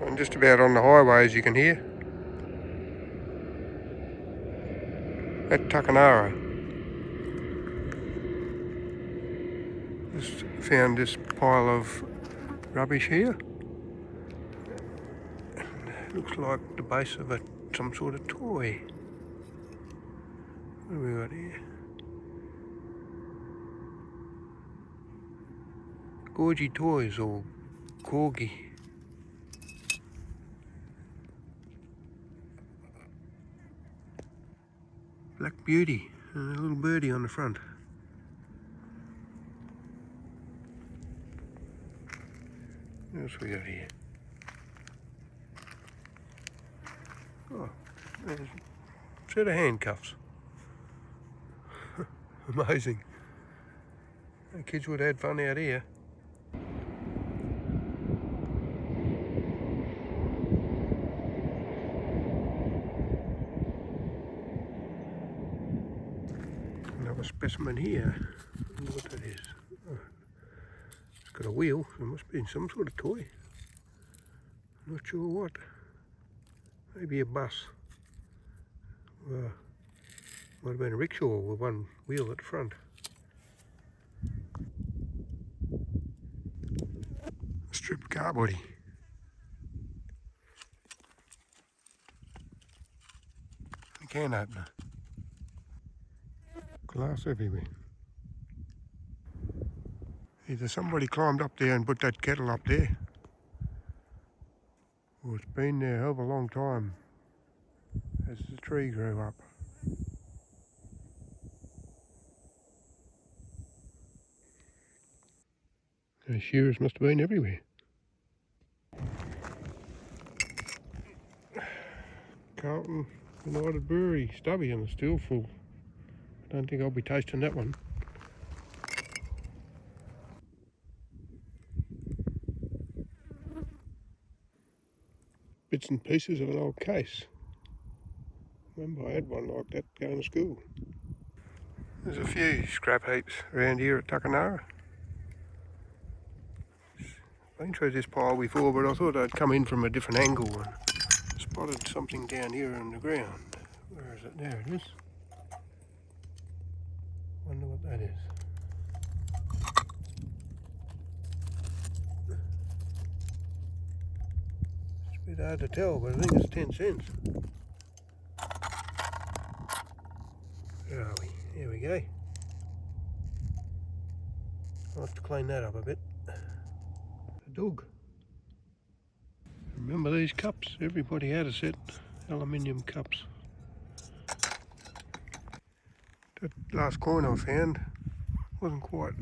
I'm just about on the highway, as you can hear. At Tuckanarra. Just found this pile of rubbish here. It looks like the base of some sort of toy. What have we got here? Gorgy toys or corgi. Black beauty and a little birdie on the front. What else we got here? Oh, there's a set of handcuffs. Amazing. The kids would have had fun out here. Another specimen here. I wonder what that is. Oh, it's got a wheel. It must be some sort of toy. Not sure what. Maybe a bus. Might have been a rickshaw with one wheel at the front. A strip of car body. A can opener. Glass everywhere. Either somebody climbed up there and put that kettle up there, or it's been there a hell of a long time as the tree grew up. The shearers must have been everywhere. Carlton United Brewery stubby and it's still full. I don't think I'll be tasting that one. Bits and pieces of an old case. Remember I had one like that going to school. There's a few scrap heaps around here at Tuckanarra. I've been through this pile before, but I thought I'd come in from a different angle and spotted something down here on the ground. Where is it? There it is. Wonder what that is. It's a bit hard to tell, but I think it's 10 cents. Where are we? Here we go. I'll have to clean that up a bit. A dog. Remember these cups? Everybody had a set. Aluminium cups. That last coin I found wasn't quite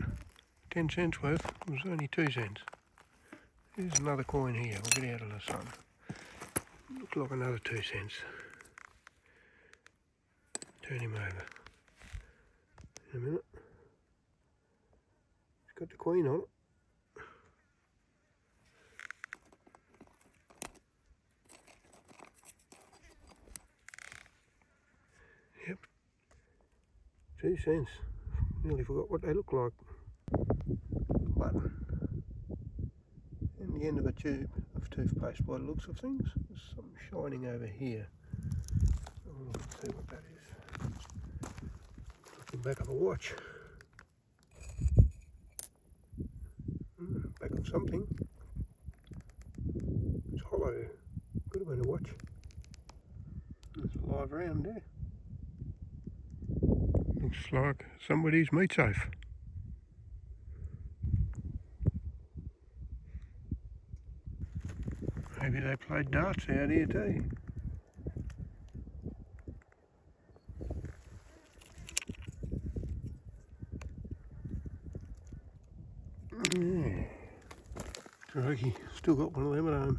10 cents worth. It was only 2 cents. Here's another coin here. We'll get out of the sun. Looks like another 2 cents. Turn him over. In a minute. It's got the queen on it. Yep. 2 cents. Nearly forgot what they look like. Button. And the end of a tube of toothpaste by the looks of things. There's something shining over here. Oh, let's see what that is. Looking back of a watch. Back of something. It's hollow. Could have been a watch. There's a live round there. Looks like somebody's meat safe. Maybe they played darts out here too. Yeah. Crikey, still got one of them at home.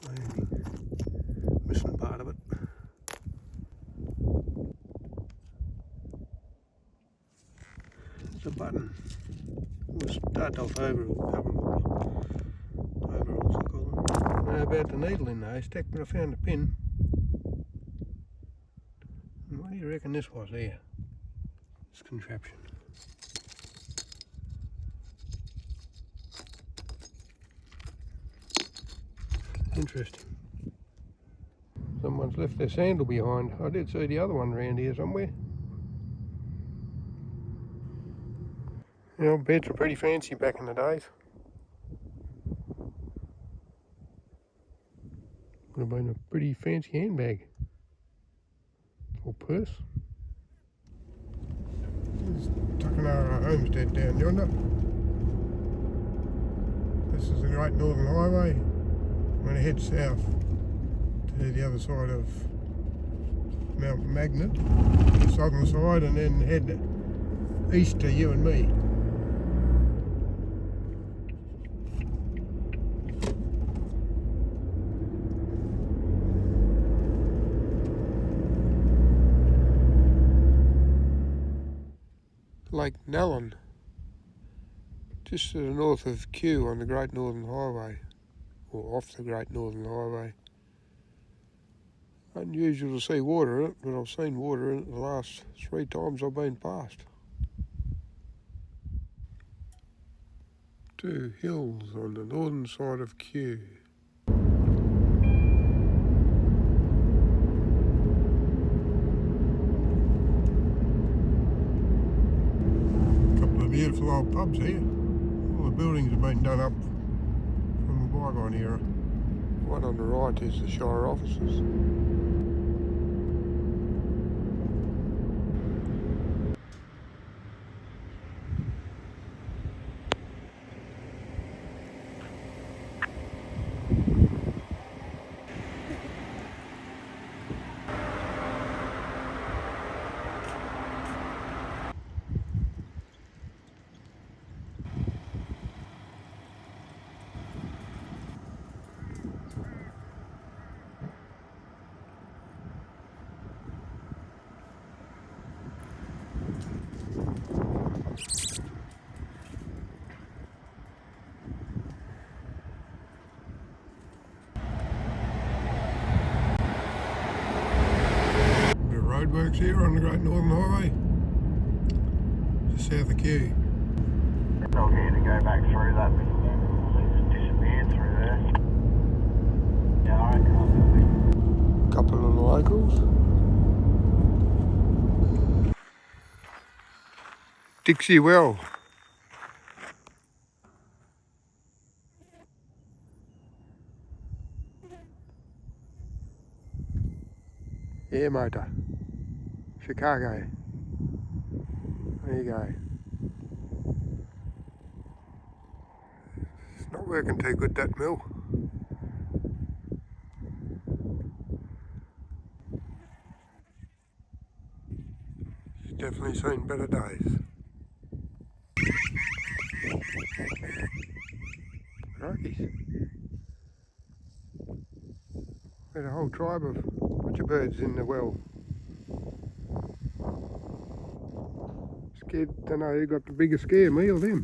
Maybe missing part of it. It's a button. We'll start off overalls, I call them. I don't know about the needle in the haystack, but I found a pin. And what do you reckon this was here? This contraption. Interesting. Someone's left their sandal behind. I did see the other one around here somewhere. You know, beds were pretty fancy back in the days. Would have been a pretty fancy handbag or purse. This is Tuckanarra homestead down yonder. This is the Great Northern Highway. I'm going to head south to the other side of Mount Magnet, the southern side, and then head east to you and me. Lake Nellon, just to the north of Kew on the Great Northern Highway, or off the Great Northern Highway. Unusual to see water in it, but I've seen water in it the last 3 times I've been past. 2 hills on the northern side of Kew. Beautiful old pubs here. All the buildings have been done up from the bygone era. The one on the right is the Shire offices. Roadworks here on the Great Northern Highway, just south of Kew. Dog here to go back through that. It's disappeared through there. Yeah, I reckon. Couple of the locals. Dixie Well. Air motor. Chicago. There you go. It's not working too good, that mill. It's definitely seen better days. Rockies. There's a whole tribe of butcherbirds in the well. Scared to know who got the biggest scare, me or them.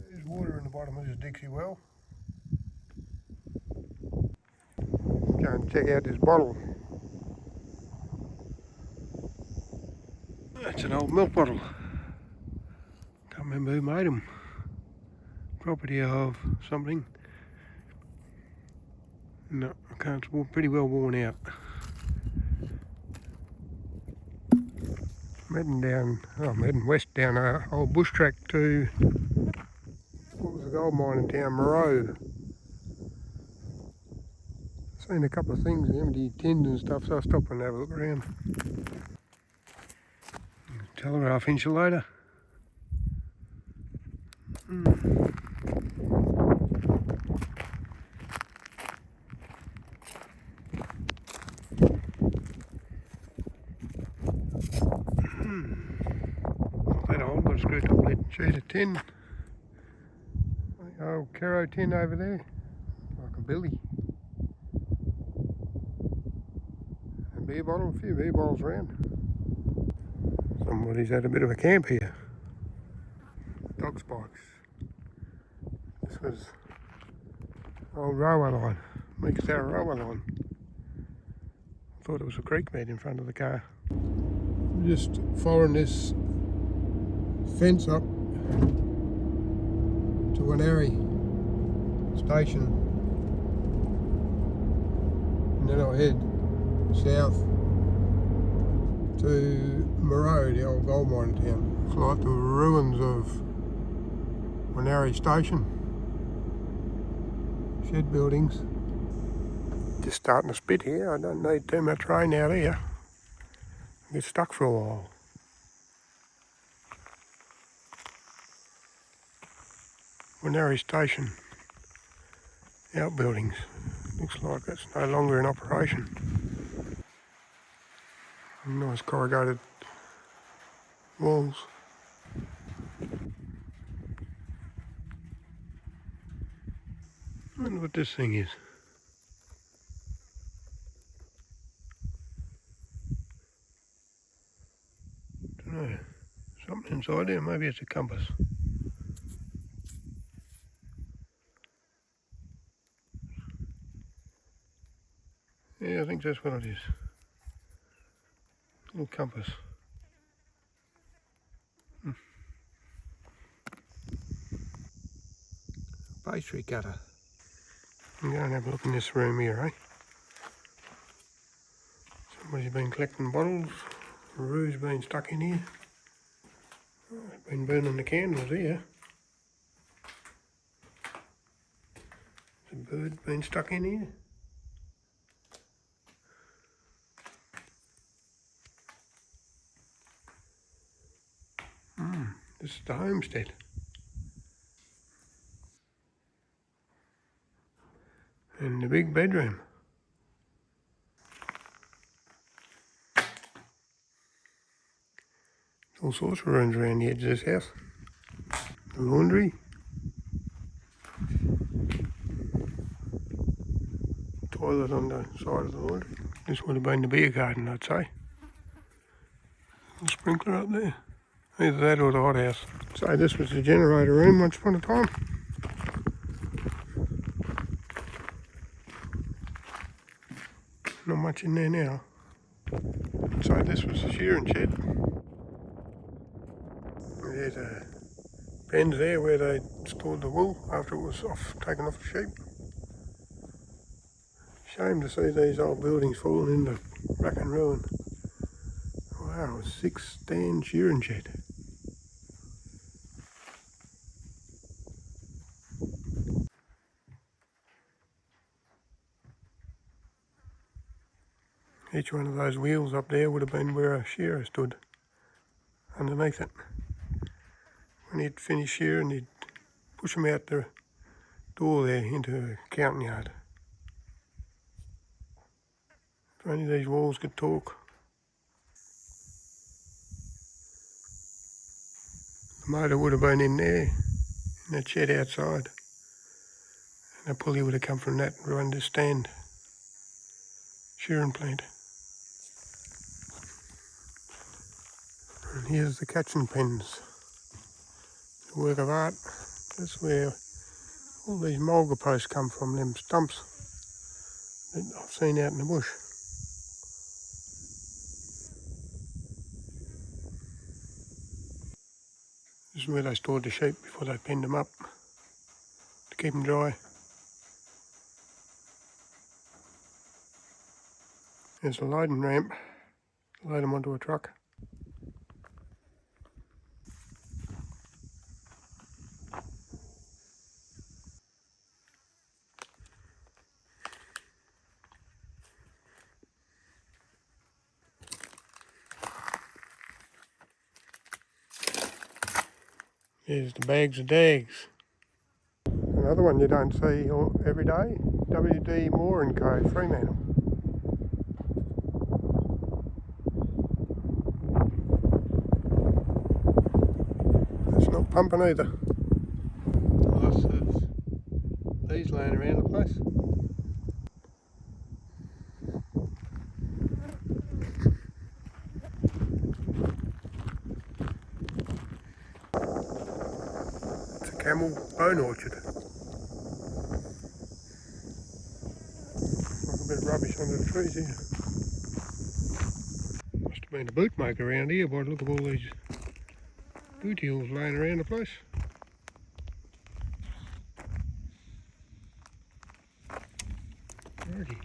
There's water in the bottom of this Dixie well. Go and check out this bottle. That's an old milk bottle. Can't remember who made them. Property of something. No, I can't. It's pretty well worn out. I'm heading west down a old bush track to, what was the gold mining town, Merroe. Seen a couple of things, empty tins and stuff, so I stopped and have a look around. Telegraph insulator. That old, got a screw top lid sheet of tin. Old Merroe tin over there, like a billy. A beer bottle, a few beer bottles around. Somebody's had a bit of a camp here. Dog spikes. This was old railway line, Murchison railway line. Thought it was a creek bed in front of the car. Just following this fence up to Tuckanarra station, and then I'll head south to Merroe, the old gold mine town. It's like the ruins of Tuckanarra station. Shed buildings. Just starting to spit here. I don't need too much rain out here. I get stuck for a while. Tuckanarra station. Outbuildings. Looks like it's no longer in operation. Nice corrugated walls. I wonder what this thing is. Don't know. Something inside there. Maybe it's a compass. Yeah, I think that's what it is. Little compass. Pastry cutter. I'm going to have a look in this room here, eh? Somebody's been collecting bottles. Rue's been stuck in here. Oh, they've been burning the candles here. There's a bird been stuck in here. This is the homestead. And the big bedroom. All sorts of rooms around the edge of this house. The laundry. Toilet on the side of the laundry. This would have been the beer garden, I'd say. The sprinkler up there. Either that or the hothouse. So this was the generator room once upon a time. Not much in there now. So this was the shearing shed. There's a pens there where they stored the wool after it was taken off the sheep. Shame to see these old buildings falling into rack and ruin. Wow, a 6-stand shearing shed. Each one of those wheels up there would have been where a shearer stood underneath it. When he'd finish shearing, he'd push them out the door there into the counting yard. If only these walls could talk. The motor would have been in there, in that shed outside. And the pulley would have come from that right into the stand. Shearing plant. And here's the catching pens. A work of art. That's where all these mulga posts come from, them stumps that I've seen out in the bush. This is where they stored the sheep before they penned them up to keep them dry. There's a loading ramp to load them onto a truck. Here's the bags of dags. Another one you don't see every day, W.D. Moore and Co. Fremantle. It's not pumping either. Lots of these laying around the place. It's a camel bone orchard. Like a bit of rubbish under the trees here. Must have been a boot maker around here by the look of all these boot heels laying around the place. already.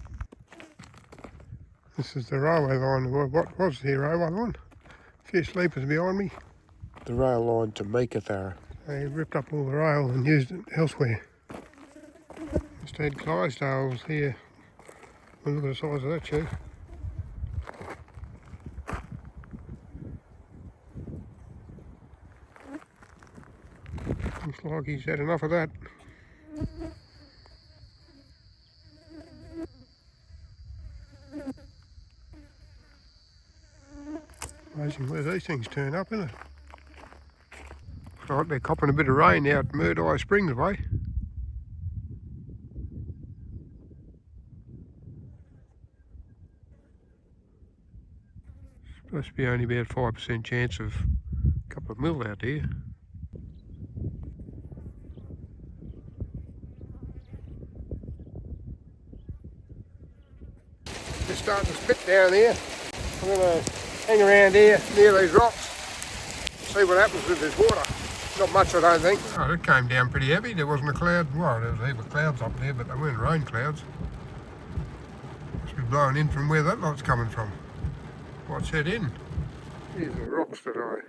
This is the railway line, what was the railway line? A few sleepers behind me. The rail line to Tuckanarra. They ripped up all the rail and used it elsewhere. Just had Clydesdales here. Look at the size of that tree. Looks like he's had enough of that. Amazing where these things turn up, isn't it? Looks like they're copping a bit of rain out Merroe Springs way. Supposed to be only about 5% chance of a couple of mil out there. Just starting to spit down there. I'm going to hang around here near these rocks, see what happens with this water. Not much, I don't think. Oh, it came down pretty heavy. There wasn't a cloud. Well, there was a heap of clouds up there, but they weren't rain clouds. Must be blowing in from where that light's coming from. What's head in? Here's the rocks that I'm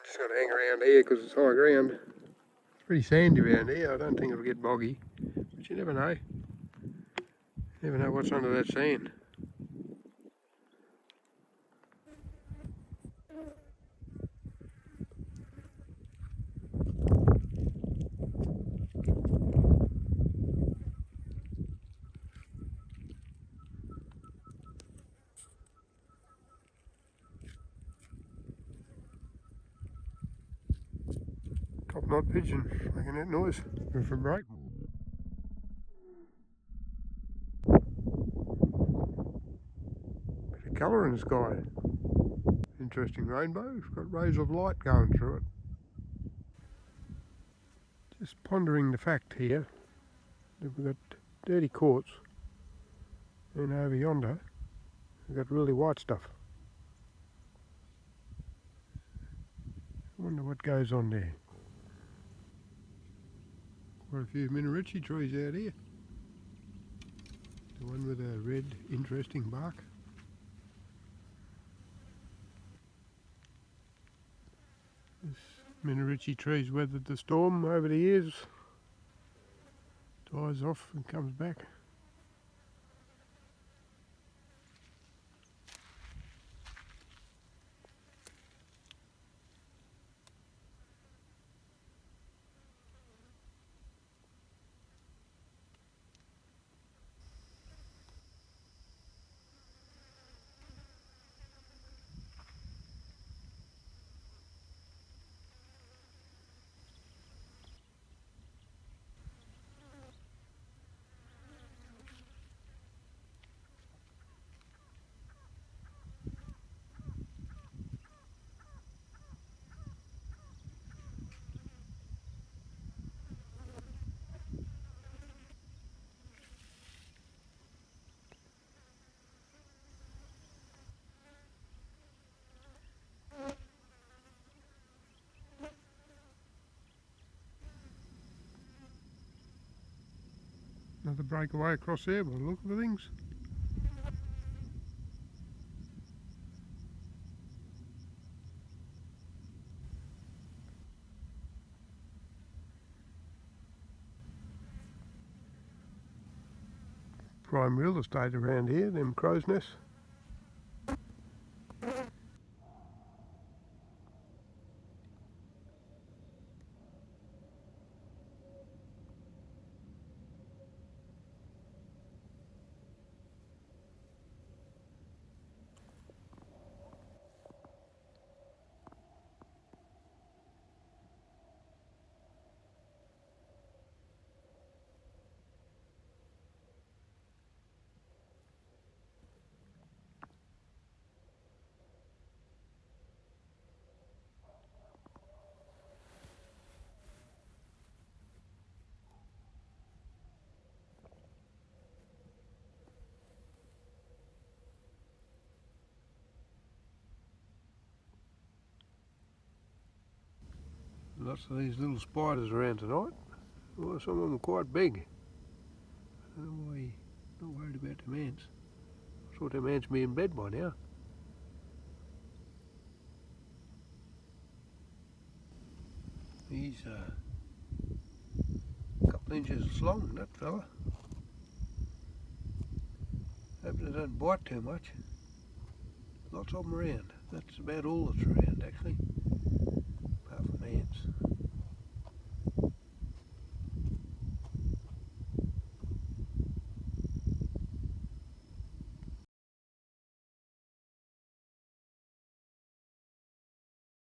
just going to hang around here because it's high ground. It's pretty sandy around here. I don't think it'll get boggy, but you never know. You never know what's under that sand. Top knot pigeon making that noise. Going for a break. Bit of colour in the sky. Interesting rainbow. It's got rays of light going through it. Just pondering the fact here that we've got dirty quartz, and over yonder we've got really white stuff. I wonder what goes on there. Quite a few Merroe trees out here. The one with a red, interesting bark. This Merroe tree's weathered the storm over the years. Dies off and comes back. Another breakaway across there by the look of the things. Prime real estate around here, them crow's nests. Lots of these little spiders around tonight. Well, some of them are quite big. I don't know why Not worried about the man's. I thought the man's be in bed by now. He's a couple inches long, that fella. Hope they don't bite too much. Lots of them around. That's about all that's around actually.